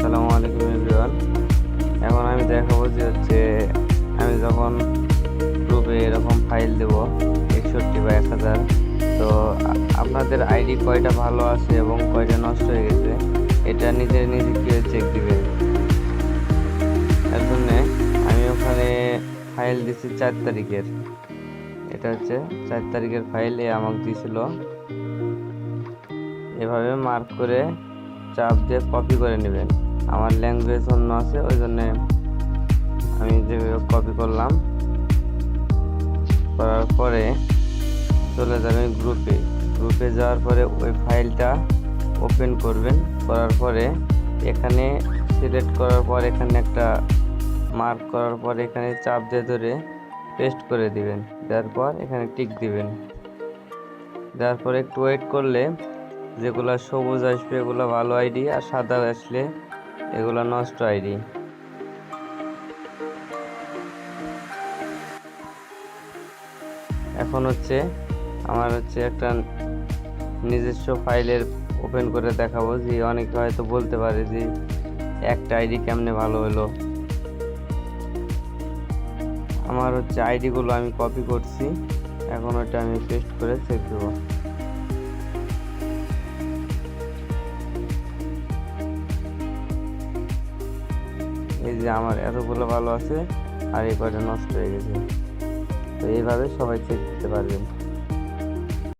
আসসালামু আলাইকুম এভরিওয়ান। এখন আমি দেখাবো যে আমি যখন গ্রুপে এরকম ফাইল দেব 61 বা 1000, তো আপনাদের আইডি কয়টা ভালো আছে এবং কয়টা নষ্ট হয়ে গেছে এটা নিজে নিজে কি চেক দিবেন। এর জন্য আমি ওখানে ফাইল দিছি 4 তারিখের। এটা হচ্ছে 4 তারিখের ফাইল আমাকে দিয়েছিল। এভাবে মার্ক করে চাপ দিয়ে কপি করে নেবেন। আমার ল্যাঙ্গুয়েজ অন্য আছে, ওই জন্য আমি যেভাবে কপি করলাম, করার পরে চলে যাবেন গ্রুপে যাওয়ার পরে ওই ফাইলটা ওপেন করবেন। করার পরে এখানে সিলেক্ট করার পর এখানে একটা মার্ক করার পর এখানে চাপ দিয়ে ধরে পেস্ট করে দিবেন। দেওয়ার পর এখানে টিক দিবেন। দেওয়ার পর একটু ওয়েট করলে যেগুলা সবুজ আসবে এগুলো ভালো আইডি, আর সাদা আসলে এগুলো নষ্ট আইডি। এখন আমার একটা নিজস্ব ফাইলের ওপেন করে দেখাবো, যে অনেকে হয়তো বলতে পারে যে একটা আইডি কেমনে ভালো হলো। আমার আইডিগুলো আমি কপি করছি, এখন ওটা আমি পেস্ট করে চেক দেবো। এই যে আমার এতগুলো ভালো আছে আর এই কয়টা নষ্ট হয়ে গেছে। তো এইভাবে সবাই চেক দিতে পারবেন।